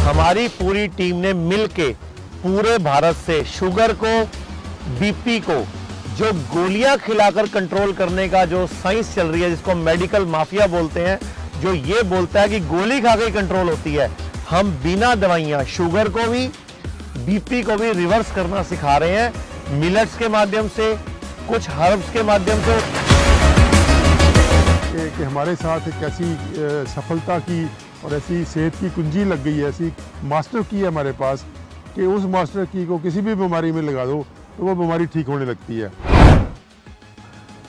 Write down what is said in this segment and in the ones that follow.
हमारी पूरी टीम ने मिलके पूरे भारत से शुगर को, बीपी को जो गोलियां खिलाकर कंट्रोल करने का जो साइंस चल रही है, जिसको मेडिकल माफिया बोलते हैं, जो ये बोलता है कि गोली खा के कंट्रोल होती है, हम बिना दवाइयां शुगर को भी, बीपी को भी रिवर्स करना सिखा रहे हैं मिलेट्स के माध्यम से, कुछ हर्ब्स के माध्यम से। कि हमारे साथ एक ऐसी सफलता की और ऐसी सेहत की कुंजी लग गई है, ऐसी मास्टर की है हमारे पास कि उस मास्टर की को किसी भी बीमारी में लगा दो तो वो बीमारी ठीक होने लगती है।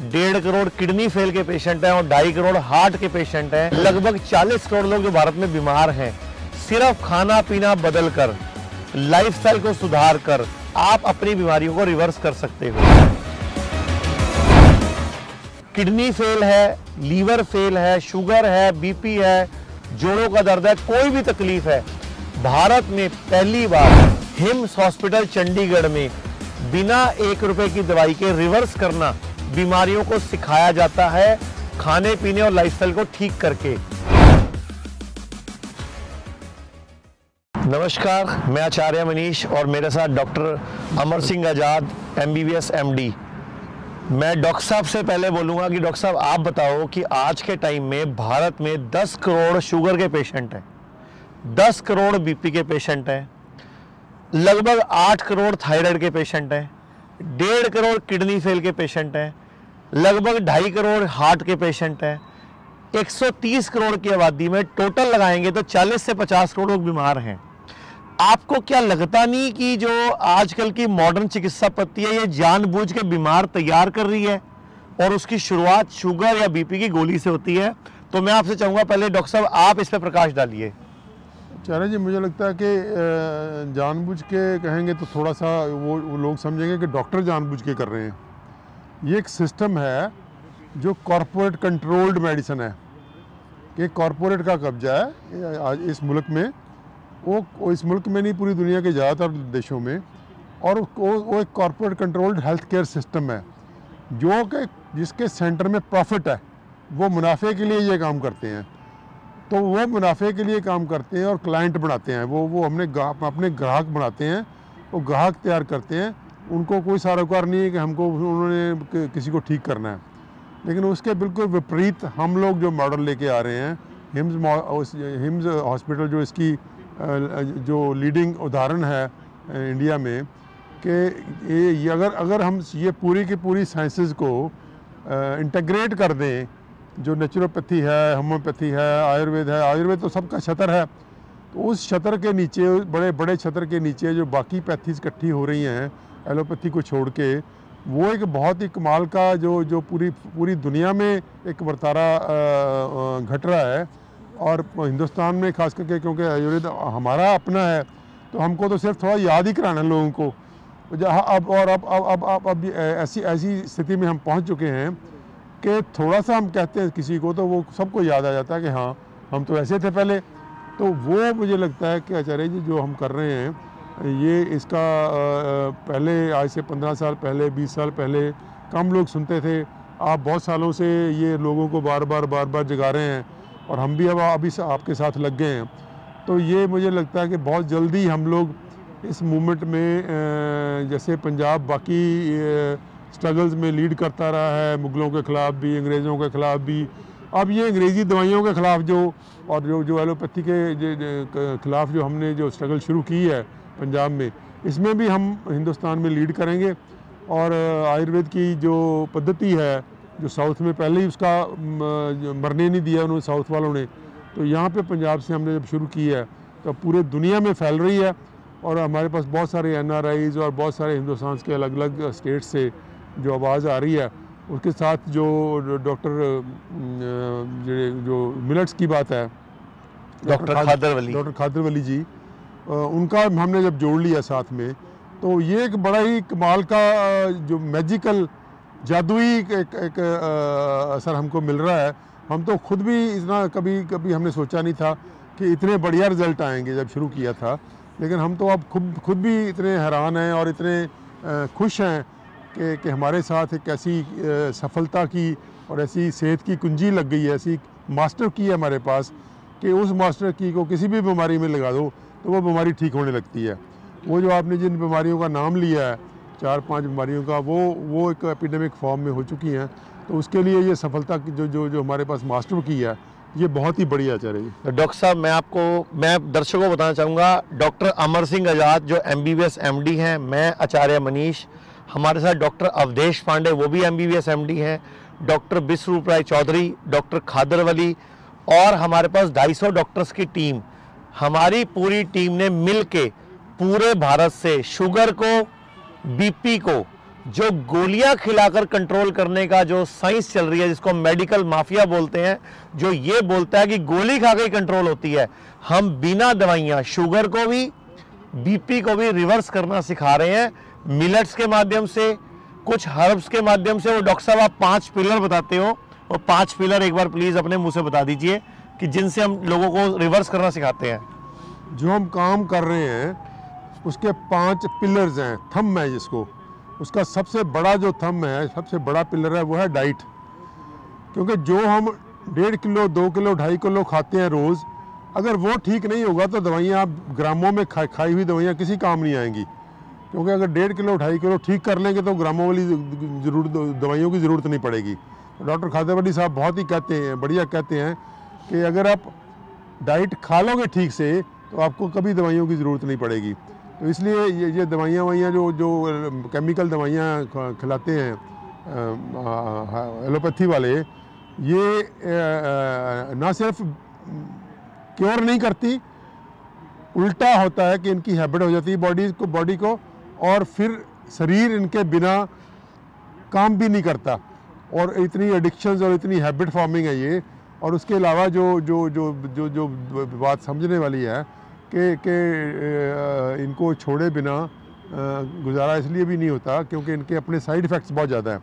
1.5 करोड़ किडनी फेल के पेशेंट हैं और 2.5 करोड़ हार्ट के पेशेंट हैं। लगभग 40 करोड़ लोग जो भारत में बीमार हैं। सिर्फ खाना पीना बदल कर, लाइफस्टाइल को सुधार कर आप अपनी बीमारियों को रिवर्स कर सकते हो। किडनी फेल है, लीवर फेल है, शुगर है, बीपी है, जोड़ों का दर्द है, कोई भी तकलीफ है, भारत में पहली बार हिम्स हॉस्पिटल चंडीगढ़ में बिना 1 रुपए की दवाई के रिवर्स करना बीमारियों को सिखाया जाता है, खाने पीने और लाइफस्टाइल को ठीक करके। नमस्कार, मैं आचार्य मनीष और मेरे साथ डॉक्टर अमर सिंह आजाद, MBBS MD। मैं डॉक्टर साहब से पहले बोलूँगा कि डॉक्टर साहब आप बताओ कि आज के टाइम में भारत में 10 करोड़ शुगर के पेशेंट हैं, 10 करोड़ बीपी के पेशेंट हैं, लगभग 8 करोड़ थायराइड के पेशेंट हैं, 1.5 करोड़ किडनी फेल के पेशेंट हैं, लगभग 2.5 करोड़ हार्ट के पेशेंट हैं। 130 करोड़ की आबादी में टोटल लगाएंगे तो 40 से 50 करोड़ लोग बीमार हैं। आपको क्या लगता नहीं कि जो आजकल की मॉडर्न चिकित्सा पद्धति है ये जानबूझ के बीमार तैयार कर रही है और उसकी शुरुआत शुगर या बीपी की गोली से होती है? तो मैं आपसे चाहूँगा पहले डॉक्टर साहब आप इस पर प्रकाश डालिए। आचार्य जी, मुझे लगता है कि जानबूझ के कहेंगे तो थोड़ा सा वो लोग समझेंगे कि डॉक्टर जानबूझ के कर रहे हैं। ये एक सिस्टम है जो कॉरपोरेट कंट्रोल्ड मेडिसिन है, कि कॉरपोरेट का कब्जा है आज इस मुल्क में, वो इस मुल्क में नहीं पूरी दुनिया के ज़्यादातर देशों में, और वो एक corporate controlled health care system है जो कि जिसके सेंटर में प्रॉफिट है। वो मुनाफे के लिए ये काम करते हैं, तो वो मुनाफे के लिए काम करते हैं और क्लाइंट बनाते हैं। वो अपने ग्राहक बनाते हैं, वो ग्राहक तैयार करते हैं। उनको कोई सरोकार नहीं है कि हमको उन्होंने किसी को ठीक करना है। लेकिन उसके बिल्कुल विपरीत हम लोग जो मॉडल लेके आ रहे हैं, हिम्स हॉस्पिटल जो इसकी जो लीडिंग उदाहरण है इंडिया में, कि ये अगर हम ये पूरी की पूरी साइंसेस को इंटीग्रेट कर दें, जो नेचुरोपैथी है, होम्योपैथी है, आयुर्वेद है, आयुर्वेद तो सबका छतर है, तो उस छतर के नीचे, बड़े बड़े छतर के नीचे जो बाकी पैथीज इकट्ठी हो रही हैं एलोपैथी को छोड़ के, वो एक बहुत ही कमाल का जो पूरी दुनिया में एक वर्तारा घट रहा है। और हिंदुस्तान में खास करके क्योंकि आयुर्वेद हमारा अपना है, तो हमको तो सिर्फ थोड़ा याद ही कराना है लोगों को। जहाँ अब ऐसी स्थिति में हम पहुँच चुके हैं कि थोड़ा सा हम कहते हैं किसी को तो वो सबको याद आ जाता है कि हाँ हम तो ऐसे थे पहले। तो वो मुझे लगता है कि आचार्य जी जो हम कर रहे हैं ये इसका पहले आज से 15 साल पहले, 20 साल पहले कम लोग सुनते थे। आप बहुत सालों से ये लोगों को बार बार जगा रहे हैं और हम भी अभी से आपके साथ लग गए हैं। तो ये मुझे लगता है कि बहुत जल्दी हम लोग इस मूवमेंट में, जैसे पंजाब बाकी स्ट्रगल्स में लीड करता रहा है, मुग़लों के ख़िलाफ़ भी, अंग्रेज़ों के ख़िलाफ़ भी, अब ये अंग्रेज़ी दवाइयों के ख़िलाफ़ जो एलोपैथी के ख़िलाफ़ जो हमने जो स्ट्रगल शुरू की है पंजाब में, इसमें भी हम हिंदुस्तान में लीड करेंगे। और आयुर्वेद की जो पद्धति है, जो साउथ में पहले ही उसका मरने नहीं दिया उन्होंने साउथ वालों ने, तो यहाँ पे पंजाब से हमने जब शुरू की है तो पूरे दुनिया में फैल रही है। और हमारे पास बहुत सारे NRIs और बहुत सारे हिंदुस्तान के अलग अलग स्टेट से जो आवाज़ आ रही है, उसके साथ जो डॉक्टर जो मिलेट्स की बात है, डॉक्टर खादर वली जी, उनका हमने जब जोड़ लिया साथ में, तो ये एक बड़ा ही कमाल का जो मैजिकल जादुई एक असर हमको मिल रहा है। हम तो खुद भी इतना कभी हमने सोचा नहीं था कि इतने बढ़िया रिज़ल्ट आएंगे जब शुरू किया था। लेकिन हम तो अब खुद भी इतने हैरान हैं और इतने खुश हैं कि हमारे साथ एक ऐसी सफलता की और ऐसी सेहत की कुंजी लग गई है, ऐसी मास्टर की है हमारे पास कि उस मास्टर की को किसी भी बीमारी में लगा दो तो वो बीमारी ठीक होने लगती है। वो जो आपने जिन बीमारियों का नाम लिया है, 4-5 बीमारियों का, वो एक एपिडेमिक फॉर्म में हो चुकी हैं। तो उसके लिए ये सफलता जो हमारे पास मास्टर की है, ये बहुत ही बढ़िया चल रही है। डॉक्टर साहब, मैं दर्शकों को बताना चाहूँगा, डॉक्टर अमर सिंह आज़ाद जो MBBS MD हैं, मैं आचार्य मनीष, हमारे साथ डॉक्टर अवधेश पांडे वो भी MBBS MD हैं, डॉक्टर विश्वरूप राय चौधरी, डॉक्टर खादर वली, और हमारे पास 250 डॉक्टर्स की टीम, हमारी पूरी टीम ने मिल के पूरे भारत से शुगर को, BP को, जो गोलियां खिलाकर कंट्रोल करने का जो साइंस चल रही है, जिसको मेडिकल माफिया बोलते हैं, जो ये बोलता है कि गोली खा के कंट्रोल होती है, हम बिना दवाइयां शुगर को भी, BP को भी रिवर्स करना सिखा रहे हैं मिलेट्स के माध्यम से, कुछ हर्ब्स के माध्यम से। वो डॉक्टर साहब, आप 5 पिलर बताते हो, वो 5 पिलर एक बार प्लीज अपने मुंह से बता दीजिए कि जिनसे हम लोगों को रिवर्स करना सिखाते हैं। जो हम काम कर रहे हैं उसके 5 पिलर्स हैं, थंब है जिसको, उसका सबसे बड़ा जो थंब है, सबसे बड़ा पिलर है, वो है डाइट। क्योंकि जो हम 1.5 किलो, 2 किलो, 2.5 किलो खाते हैं रोज़, अगर वो ठीक नहीं होगा तो दवाइयाँ आप ग्रामों में खाई हुई दवाइयाँ किसी काम नहीं आएंगी। क्योंकि अगर 1.5 किलो, 2.5 किलो ठीक कर लेंगे तो ग्रामों वाली दवाइयों की ज़रूरत नहीं पड़ेगी। डॉक्टर खादर वली साहब बहुत ही कहते हैं, बढ़िया कहते हैं कि अगर आप डाइट खा लोगे ठीक से तो आपको कभी दवाइयों की ज़रूरत नहीं पड़ेगी। तो इसलिए ये दवाइयाँ जो केमिकल दवाइयाँ खिलाते हैं एलोपैथी वाले, ये ना सिर्फ क्योर नहीं करती, उल्टा होता है कि इनकी हैबिट हो जाती है बॉडी को, और फिर शरीर इनके बिना काम भी नहीं करता, और इतनी एडिक्शंस और इतनी हैबिट फॉर्मिंग है ये। और उसके अलावा जो बात समझने वाली है कि इनको छोड़े बिना गुजारा इसलिए भी नहीं होता क्योंकि इनके अपने साइड इफ़ेक्ट्स बहुत ज़्यादा हैं।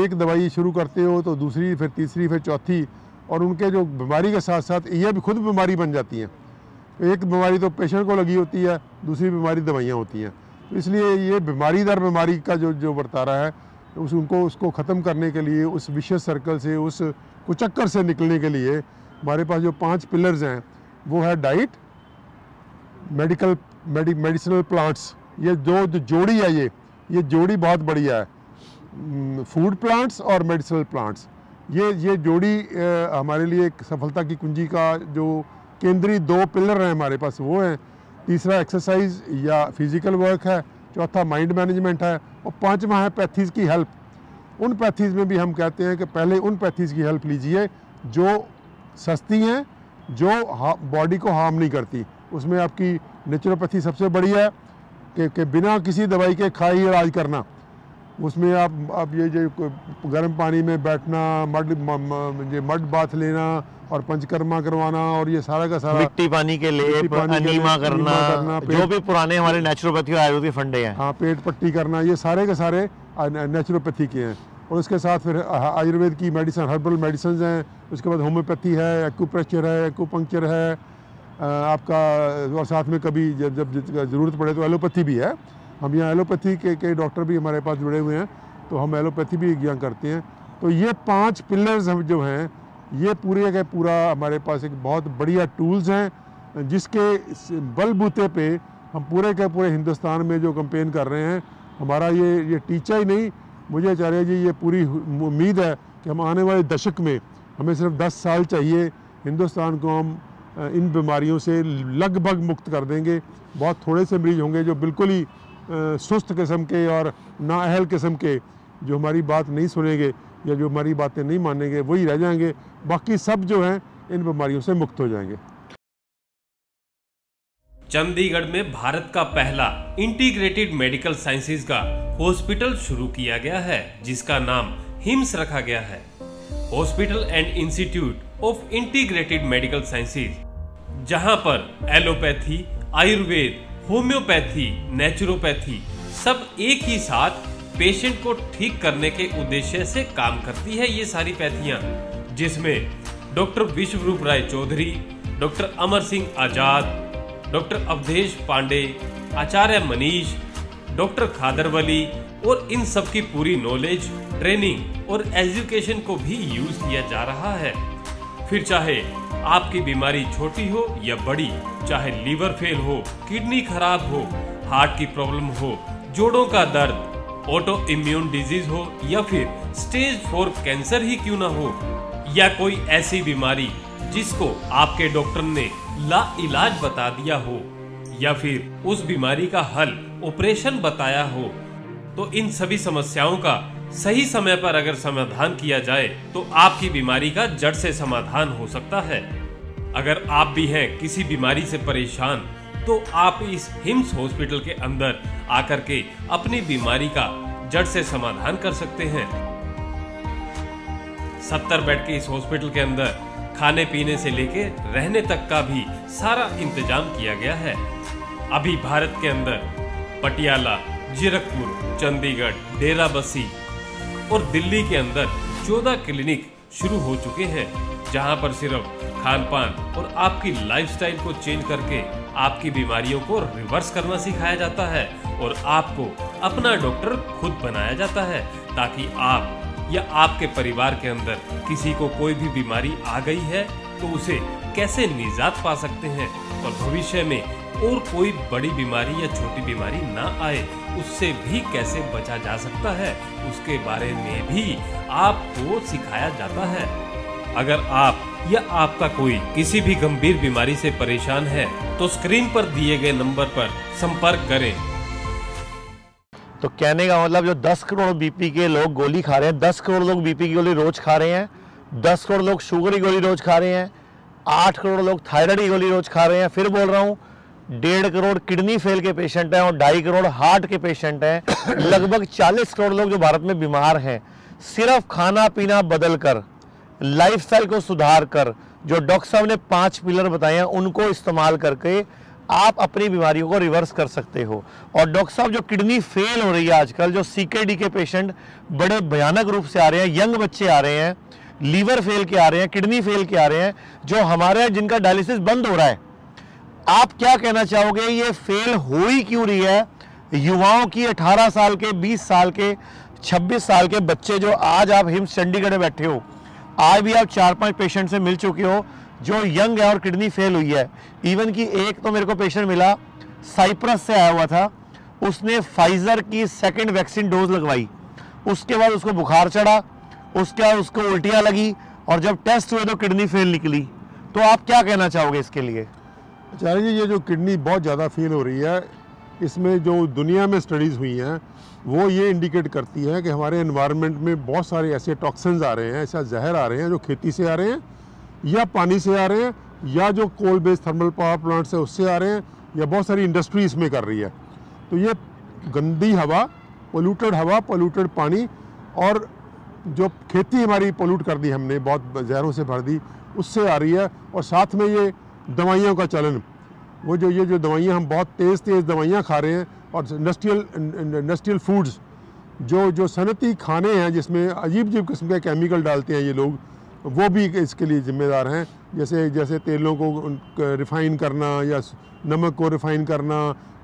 एक दवाई शुरू करते हो तो दूसरी, फिर तीसरी, फिर चौथी, और उनके जो बीमारी के साथ साथ ये भी खुद बीमारी बन जाती हैं। एक बीमारी तो पेशेंट को लगी होती है, दूसरी बीमारी दवाइयाँ होती हैं। तो इसलिए ये बीमारी दर बीमारी का जो बर्तारा है, उसको ख़त्म करने के लिए, उस विशियस सर्कल से, उस कुचक्कर से निकलने के लिए हमारे पास जो 5 पिलर्स हैं, वो है डाइट, मेडिसिनल प्लांट्स, ये जो जोड़ी है, ये जोड़ी बहुत बढ़िया है, फूड प्लांट्स और मेडिसिनल प्लांट्स। ये जोड़ी हमारे लिए एक सफलता की कुंजी का जो केंद्रीय 2 पिलर हैं हमारे पास, वो हैं। तीसरा एक्सरसाइज या फिजिकल वर्क है, चौथा माइंड मैनेजमेंट है, और 5वां है पैथीज़ की हेल्प। उन पैथीज़ में भी हम कहते हैं कि पहले उन पैथीज़ की हेल्प लीजिए जो सस्ती हैं, जो बॉडी को हार्म नहीं करती। उसमें आपकी नेचुरोपैथी सबसे बढ़िया है कि बिना किसी दवाई के खाए ही इलाज करना। उसमें आप ये जो गर्म पानी में बैठना, मड बाथ लेना और पंचकर्मा करवाना, और ये सारा का सारा मिट्टी पानी के लेप, अनीमा करना, जो भी पुराने हमारे नेचुरोपैथी और आयुर्वेदिक फंडे हैं, हाँ, पेट पट्टी करना, ये सारे के सारे नेचुरोपैथी के हैं। और उसके साथ फिर आयुर्वेद की मेडिसिन, हर्बल मेडिसिन हैं। उसके बाद होम्योपैथी है, एक्यूप्रेशर है, एक्यूपंक्चर है आपका, और साथ में कभी जब ज़रूरत पड़े तो एलोपैथी भी है। हम यहाँ एलोपैथी के डॉक्टर भी हमारे पास जुड़े हुए हैं, तो हम एलोपैथी भी यहाँ करते हैं। तो ये 5 पिलर्स हम जो हैं, ये पूरे का पूरा हमारे पास एक बहुत बढ़िया टूल्स हैं, जिसके बलबूते पे हम पूरे के पूरे हिंदुस्तान में जो कैंपेन कर रहे हैं। हमारा ये टीचा ही नहीं, मुझे आचार्य जी ये पूरी उम्मीद है कि हम आने वाले दशक में, हमें सिर्फ 10 साल चाहिए, हिंदुस्तान को हम इन बीमारियों से लगभग मुक्त कर देंगे। बहुत थोड़े से मरीज होंगे जो बिल्कुल ही सुस्त किस्म के और नाअहल किस्म के, जो हमारी बात नहीं सुनेंगे या जो हमारी बातें नहीं मानेंगे, वही रह जाएंगे। बाकी सब जो हैं इन बीमारियों से मुक्त हो जाएंगे। चंडीगढ़ में भारत का पहला इंटीग्रेटेड मेडिकल साइंसेज का हॉस्पिटल शुरू किया गया है, जिसका नाम हिम्स रखा गया है। Hospital and institute of integrated medical sciences, जहां पर एलोपैथी, आयुर्वेद, होम्योपैथी, नेचुरोपैथी सब एक ही साथ पेशेंट को ठीक करने के उद्देश्य से काम करती है। ये सारी पैथियां, जिसमें डॉक्टर विश्वरूप राय चौधरी, डॉक्टर अमर सिंह आजाद, डॉक्टर अवधेश पांडे, आचार्य मनीष, डॉक्टर खादर वली, और इन सब की पूरी नॉलेज, ट्रेनिंग और एजुकेशन को भी यूज किया जा रहा है। फिर चाहे आपकी बीमारी छोटी हो या बड़ी, चाहे लीवर फेल हो, किडनी खराब हो, हार्ट की प्रॉब्लम हो, जोड़ों का दर्द, ऑटो इम्यून डिजीज हो या फिर स्टेज 4 कैंसर ही क्यों ना हो, या कोई ऐसी बीमारी जिसको आपके डॉक्टर ने लाइलाज बता दिया हो, या फिर उस बीमारी का हल ऑपरेशन बताया हो, तो इन सभी समस्याओं का सही समय पर अगर समाधान किया जाए तो आपकी बीमारी का जड़ से समाधान हो सकता है। अगर आप भी हैं किसी बीमारी से परेशान तो आप इस हिम्स हॉस्पिटल के अंदर आकर के अपनी बीमारी का जड़ से समाधान कर सकते हैं। 70 बेड के इस हॉस्पिटल के अंदर खाने पीने से लेके रहने तक का भी सारा इंतजाम किया गया है। अभी भारत के अंदर पटियाला, जीरकपुर, चंडीगढ़, डेराबस्सी और दिल्ली के अंदर 14 क्लिनिक शुरू हो चुके हैं, जहां पर सिर्फ खान पान और आपकी लाइफस्टाइल को चेंज करके आपकी बीमारियों को रिवर्स करना सिखाया जाता है और आपको अपना डॉक्टर खुद बनाया जाता है, ताकि आप या आपके परिवार के अंदर किसी को कोई भी बीमारी आ गई है तो उसे कैसे निजात पा सकते हैं और भविष्य में और कोई बड़ी बीमारी या छोटी बीमारी ना आए, उससे भी कैसे बचा जा सकता है, उसके बारे में भी आपको सिखाया जाता है। अगर आप या आपका कोई किसी भी गंभीर बीमारी से परेशान है तो स्क्रीन पर दिए गए नंबर पर संपर्क करें। तो कहने का मतलब जो 10 करोड़ बीपी के लोग गोली खा रहे हैं, 10 करोड़ लोग बीपी की गोली रोज खा रहे हैं, 10 करोड़ लोग शुगर की गोली रोज खा रहे हैं, 8 करोड़ लोग थायराइड की गोली रोज खा रहे हैं। फिर बोल रहा हूँ 1.5 करोड़ किडनी फेल के पेशेंट हैं और 2.5 करोड़ हार्ट के पेशेंट हैं। लगभग 40 करोड़ लोग जो भारत में बीमार हैं, सिर्फ खाना पीना बदल कर, लाइफस्टाइल को सुधार कर, जो डॉक्टर साहब ने 5 पिलर बताए हैं उनको इस्तेमाल करके आप अपनी बीमारियों को रिवर्स कर सकते हो। और डॉक्टर साहब जो किडनी फेल हो रही है आजकल, जो सीकेडी के पेशेंट बड़े भयानक रूप से आ रहे हैं, यंग बच्चे आ रहे हैं, लीवर फेल के आ रहे हैं, किडनी फेल के आ रहे हैं, जो हमारे जिनका डायलिसिस बंद हो रहा है, आप क्या कहना चाहोगे ये फेल हो ही क्यों रही है? युवाओं की 18 साल के, 20 साल के, 26 साल के बच्चे जो आज आप हिम्स चंडीगढ़ में बैठे हो, आज भी आप 4-5 पेशेंट से मिल चुके हो जो यंग है और किडनी फेल हुई है। इवन कि एक तो मेरे को पेशेंट मिला साइप्रस से आया हुआ था, उसने फाइजर की 2nd वैक्सीन डोज लगवाई, उसके बाद उसको बुखार चढ़ा, उसके बाद उसको उल्टियाँ लगी और जब टेस्ट हुए तो किडनी फेल निकली। तो आप क्या कहना चाहोगे इसके लिए? आचार्य जी, ये जो किडनी बहुत ज़्यादा फेल हो रही है, इसमें जो दुनिया में स्टडीज़ हुई हैं वो ये इंडिकेट करती है कि हमारे एनवायरनमेंट में बहुत सारे ऐसे टॉक्सिन्स आ रहे हैं, ऐसा जहर आ रहे हैं जो खेती से आ रहे हैं या पानी से आ रहे हैं या जो coal based thermal power plant से उससे आ रहे हैं या बहुत सारी इंडस्ट्री इसमें कर रही है। तो ये गंदी हवा, पोल्यूटेड पानी और जो खेती हमारी पोल्यूट कर दी हमने, बहुत जहरों से भर दी, उससे आ रही है। और साथ में ये दवाइयों का चलन, वो जो ये जो दवाइयाँ हम बहुत तेज़ दवाइयाँ खा रहे हैं और इंडस्ट्रियल फूड्स जो सनती खाने हैं जिसमें अजीब किस्म के केमिकल डालते हैं ये लोग, वो भी इसके लिए जिम्मेदार हैं। जैसे तेलों को रिफ़ाइन करना या नमक को रिफ़ाइन करना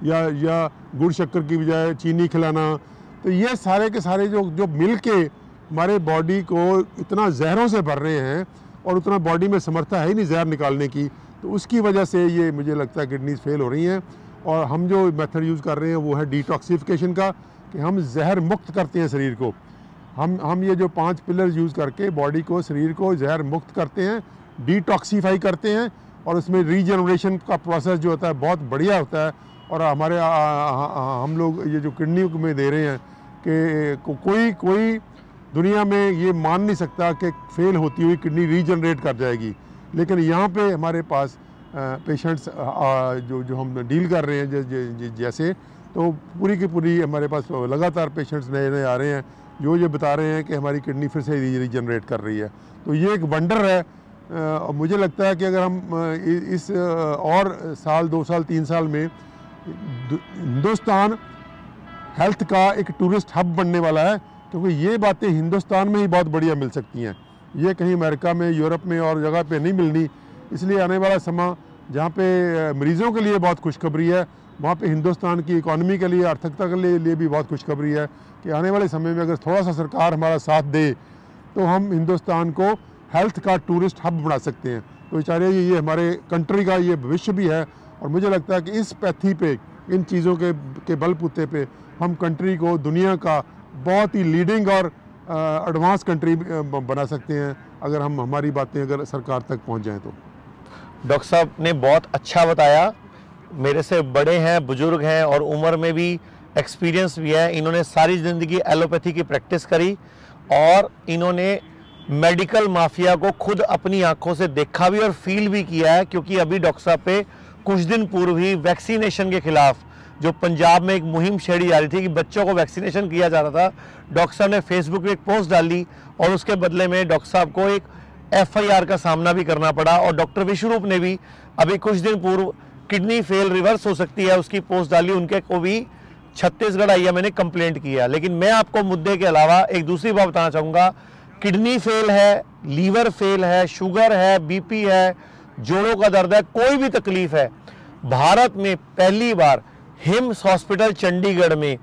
या गुड़ शक्कर की बजाय चीनी खिलाना, तो ये सारे के सारे जो मिल के हमारे बॉडी को इतना जहरों से भर रहे हैं और उतना बॉडी में समर्था है ही नहीं जहर निकालने की, तो उसकी वजह से ये मुझे लगता है किडनीज फेल हो रही हैं। और हम जो मेथड यूज़ कर रहे हैं वो है डिटॉक्सिफिकेशन का, कि हम जहर मुक्त करते हैं शरीर को। हम ये जो 5 पिलर्स यूज़ करके बॉडी को, शरीर को जहर मुक्त करते हैं, डिटॉक्सीफाई करते हैं और उसमें रीजनरेशन का प्रोसेस जो होता है बहुत बढ़िया होता है। और हमारे हम लोग ये जो किडनी में दे रहे हैं कि कोई दुनिया में ये मान नहीं सकता कि फेल होती हुई किडनी रीजनरेट कर जाएगी, लेकिन यहाँ पे हमारे पास पेशेंट्स जो हम डील कर रहे हैं जैसे, तो पूरी की पूरी हमारे पास लगातार पेशेंट्स नए आ रहे हैं जो ये बता रहे हैं कि हमारी किडनी फिर से रीजनरेट कर रही है। तो ये एक वंडर है। मुझे लगता है कि अगर हम इस और साल, 2 साल, 3 साल में हिंदुस्तान हेल्थ का एक टूरिस्ट हब बनने वाला है, क्योंकि ये बातें हिंदुस्तान में ही बहुत बढ़िया मिल सकती हैं, ये कहीं अमेरिका में, यूरोप में और जगह पे नहीं मिलनी। इसलिए आने वाला समय जहाँ पे मरीज़ों के लिए बहुत खुशखबरी है, वहाँ पे हिंदुस्तान की इकॉनमी के लिए, आर्थिकता के लिए भी बहुत खुशखबरी है कि आने वाले समय में अगर थोड़ा सा सरकार हमारा साथ दे तो हम हिंदुस्तान को हेल्थ का टूरिस्ट हब बना सकते हैं। तो बेचारे ये हमारे कंट्री का ये भविष्य भी है, और मुझे लगता है कि इस पैथी पे, इन चीज़ों के बलबूते पे हम कंट्री को दुनिया का बहुत ही लीडिंग और एडवांस कंट्री बना सकते हैं, अगर हम हमारी बातें अगर सरकार तक पहुंच जाएं तो। डॉक्टर साहब ने बहुत अच्छा बताया, मेरे से बड़े हैं, बुजुर्ग हैं और उम्र में भी एक्सपीरियंस भी है। इन्होंने सारी ज़िंदगी एलोपैथी की प्रैक्टिस करी और इन्होंने मेडिकल माफिया को खुद अपनी आंखों से देखा भी और फील भी किया है, क्योंकि अभी डॉक्टर साहब पे कुछ दिन पूर्व ही वैक्सीनेशन के खिलाफ जो पंजाब में एक मुहिम छेड़ी जा रही थी कि बच्चों को वैक्सीनेशन किया जा रहा था, डॉक्टर साहब ने फेसबुक पे एक पोस्ट डाली और उसके बदले में डॉक्टर साहब को एक FIR का सामना भी करना पड़ा। और डॉक्टर विश्वरूप ने भी अभी कुछ दिन पूर्व किडनी फेल रिवर्स हो सकती है उसकी पोस्ट डाली, उनके को भी छत्तीसगढ़ आइया मैंने कंप्लेंट किया। लेकिन मैं आपको मुद्दे के अलावा एक दूसरी बात बताना चाहूँगा, किडनी फेल है, लीवर फेल है, शुगर है, BP है, जोड़ों का दर्द है, कोई भी तकलीफ है, भारत में पहली बार हिम्स हॉस्पिटल चंडीगढ़ में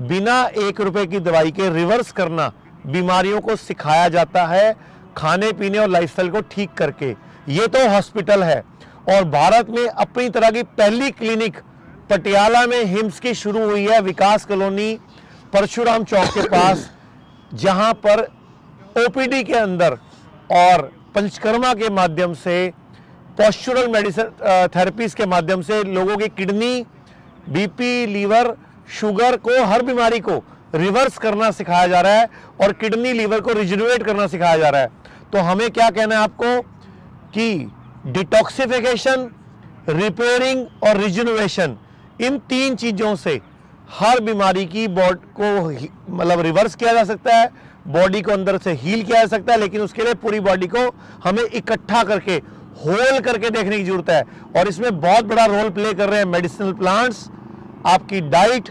बिना 1 रुपए की दवाई के रिवर्स करना बीमारियों को सिखाया जाता है, खाने पीने और लाइफस्टाइल को ठीक करके। ये तो हॉस्पिटल है। और भारत में अपनी तरह की पहली क्लिनिक पटियाला में हिम्स की शुरू हुई है, विकास कॉलोनी परशुराम चौक के पास, जहां पर OPD के अंदर और पंचकर्मा के माध्यम से, पोस्चुरल मेडिसिन थेरेपीज के माध्यम से लोगों की किडनी, BP, लीवर, शुगर को, हर बीमारी को रिवर्स करना सिखाया जा रहा है और किडनी लीवर को रिजनरेट करना सिखाया जा रहा है। तो हमें क्या कहना है आपको कि डिटॉक्सिफिकेशन, रिपेयरिंग और रिजनरेशन, इन 3 चीजों से हर बीमारी की बॉडी को मतलब रिवर्स किया जा सकता है, बॉडी को अंदर से हील किया जा सकता है। लेकिन उसके लिए पूरी बॉडी को हमें इकट्ठा करके, होल करके देखने की जरूरत है। और इसमें बहुत बड़ा रोल प्ले कर रहे हैं मेडिसिनल प्लांट्स, आपकी डाइट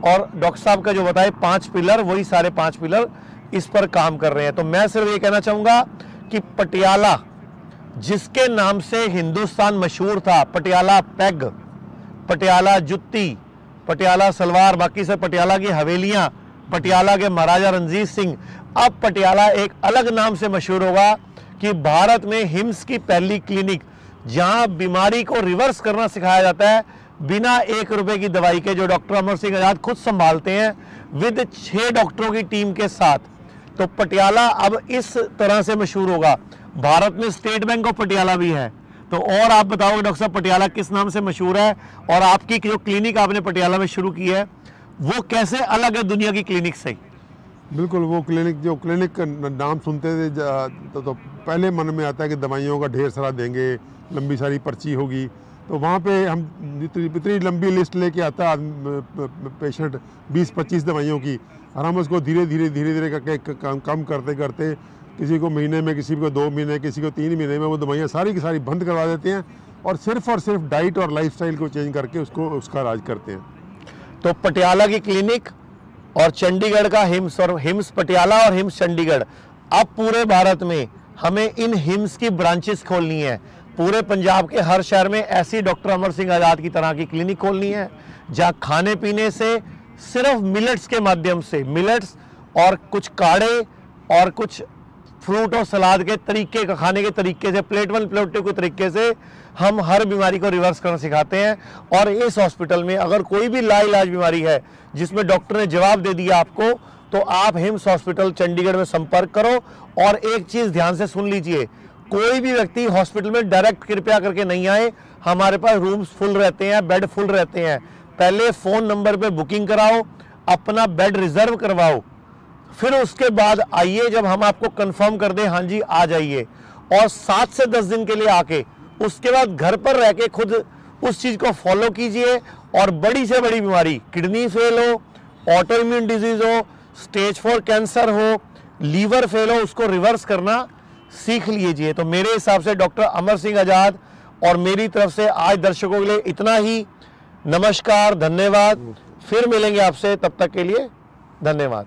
और डॉक्टर साहब का जो बताए 5 पिलर, वही सारे 5 पिलर इस पर काम कर रहे हैं। तो मैं सिर्फ ये कहना चाहूंगा कि पटियाला, जिसके नाम से हिंदुस्तान मशहूर था, पटियाला पैग, पटियाला जुत्ती, पटियाला सलवार, बाकी से पटियाला की हवेलियां, पटियाला के महाराजा रणजीत सिंह, अब पटियाला एक अलग नाम से मशहूर होगा कि भारत में हिम्स की पहली क्लिनिक, जहां बीमारी को रिवर्स करना सिखाया जाता है बिना 1 रुपए की दवाई के, जो डॉक्टर अमर सिंह आजाद खुद संभालते हैं विद 6 डॉक्टरों की टीम के साथ। तो पटियाला अब इस तरह से मशहूर होगा। भारत में स्टेट बैंक ऑफ पटियाला भी है। तो और आप बताओगे डॉक्टर साहब, पटियाला किस नाम से मशहूर है और आपकी जो क्लिनिक आपने पटियाला में शुरू की है वो कैसे अलग है दुनिया की क्लिनिक से? बिल्कुल, वो क्लिनिक का नाम सुनते थे तो पहले मन में आता है कि दवाइयों का ढेर सारा देंगे, लंबी सारी पर्ची होगी। तो वहाँ पे हम इतनी लंबी लिस्ट लेके आता है पेशेंट 20-25 दवाइयों की, और हम उसको धीरे धीरे करके कम करते करते किसी को महीने में, किसी को 2 महीने, किसी को 3 महीने में वो दवाइयाँ सारी की सारी बंद करवा देते हैं और सिर्फ डाइट और लाइफस्टाइल को चेंज करके उसका इलाज करते हैं। तो पटियाला की क्लिनिक और चंडीगढ़ का हिम्स, और हिम्स पटियाला और हिम्स चंडीगढ़, अब पूरे भारत में हमें इन हिम्स की ब्रांचेस खोलनी है। पूरे पंजाब के हर शहर में ऐसी डॉक्टर अमर सिंह आजाद की तरह की क्लिनिक खोलनी है, जहां खाने पीने से सिर्फ मिलेट्स के माध्यम से, मिलेट्स और कुछ काढ़े और कुछ फ्रूट और सलाद के तरीके का, खाने के तरीके से, प्लेट 1 प्लेट 2 के तरीके से हम हर बीमारी को रिवर्स करना सिखाते हैं। और इस हॉस्पिटल में अगर कोई भी लाइलाज बीमारी है जिसमें डॉक्टर ने जवाब दे दिया आपको, तो आप हिम्स हॉस्पिटल चंडीगढ़ में संपर्क करो। और एक चीज ध्यान से सुन लीजिए, कोई भी व्यक्ति हॉस्पिटल में डायरेक्ट कृपया करके नहीं आए, हमारे पास रूम्स फुल रहते हैं, बेड फुल रहते हैं। पहले फोन नंबर पे बुकिंग कराओ, अपना बेड रिजर्व करवाओ, फिर उसके बाद आइए, जब हम आपको कंफर्म कर दें हाँ जी आ जाइए, और 7 से 10 दिन के लिए आके उसके बाद घर पर रह के खुद उस चीज को फॉलो कीजिए। और बड़ी से बड़ी बीमारी, किडनी फेल हो, ऑटो इम्यून डिजीज हो, स्टेज 4 कैंसर हो, लीवर फेल हो, उसको रिवर्स करना सीख लीजिए। तो मेरे हिसाब से डॉक्टर अमर सिंह आजाद और मेरी तरफ से आज दर्शकों के लिए इतना ही। नमस्कार, धन्यवाद, फिर मिलेंगे आपसे, तब तक के लिए धन्यवाद।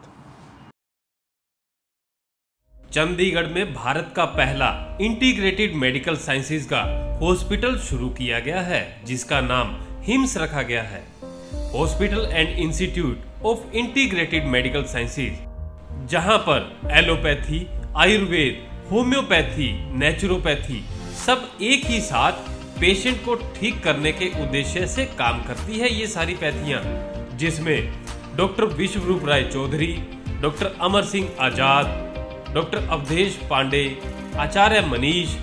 चंडीगढ़ में भारत का पहला इंटीग्रेटेड मेडिकल साइंसेज का हॉस्पिटल शुरू किया गया है, जिसका नाम हिम्स रखा गया है। Hospital and institute of integrated medical sciences, जहां पर एलोपैथी, आयुर्वेद, होम्योपैथी, नेचुरोपैथी सब एक ही साथ पेशेंट को ठीक करने के उद्देश्य से काम करती है। ये सारी पैथियां, जिसमें डॉक्टर विश्वरूप राय चौधरी, डॉक्टर अमर सिंह आजाद, डॉक्टर अवधेश पांडे, आचार्य मनीष,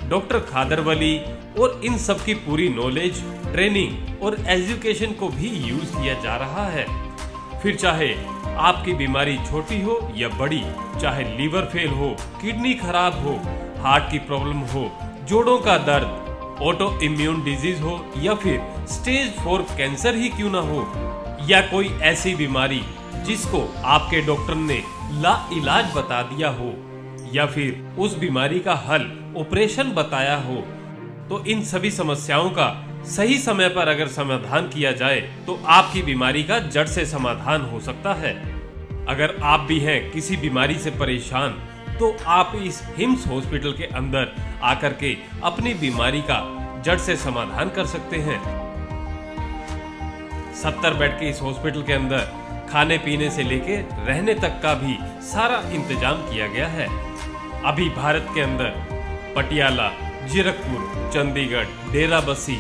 डॉक्टर खादरवली और इन सब की पूरी नॉलेज, ट्रेनिंग और एजुकेशन को भी यूज किया जा रहा है। फिर चाहे आपकी बीमारी छोटी हो या बड़ी, चाहे लीवर फेल हो, किडनी खराब हो, हार्ट की प्रॉब्लम हो, जोड़ों का दर्द, ऑटो इम्यून डिजीज हो या फिर स्टेज 4 कैंसर ही क्यों ना हो, या कोई ऐसी बीमारी जिसको आपके डॉक्टर ने लाइलाज बता दिया हो, या फिर उस बीमारी का हल ऑपरेशन बताया हो, तो इन सभी समस्याओं का सही समय पर अगर समाधान किया जाए तो आपकी बीमारी का जड़ से समाधान हो सकता है। अगर आप भी हैं किसी बीमारी से परेशान, तो आप इस हिम्स हॉस्पिटल के अंदर आकर के अपनी बीमारी का जड़ से समाधान कर सकते हैं। 70 बेड के इस हॉस्पिटल के अंदर खाने पीने से लेके रहने तक का भी सारा इंतजाम किया गया है। अभी भारत के अंदर पटियाला, जीरकपुर, चंडीगढ़, डेराबस्सी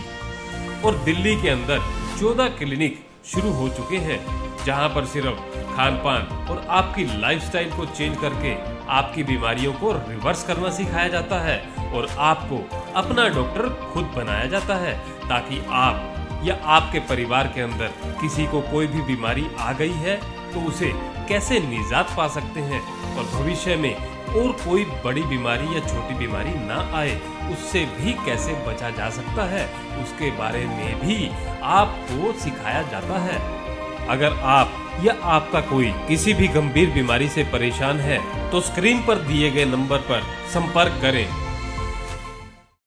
और दिल्ली के अंदर 14 क्लिनिक शुरू हो चुके हैं, जहां पर सिर्फ खान पान और आपकी लाइफस्टाइल को चेंज करके आपकी बीमारियों को रिवर्स करना सिखाया जाता है और आपको अपना डॉक्टर खुद बनाया जाता है, ताकि आप या आपके परिवार के अंदर किसी को कोई भी बीमारी आ गई है तो उसे कैसे निजात पा सकते हैं और भविष्य में और कोई बड़ी बीमारी या छोटी बीमारी ना आए, उससे भी कैसे बचा जा सकता है, उसके बारे में भी आपको सिखाया जाता है। अगर आप या आपका कोई किसी भी गंभीर बीमारी से परेशान है तो स्क्रीन पर दिए गए नंबर पर संपर्क करें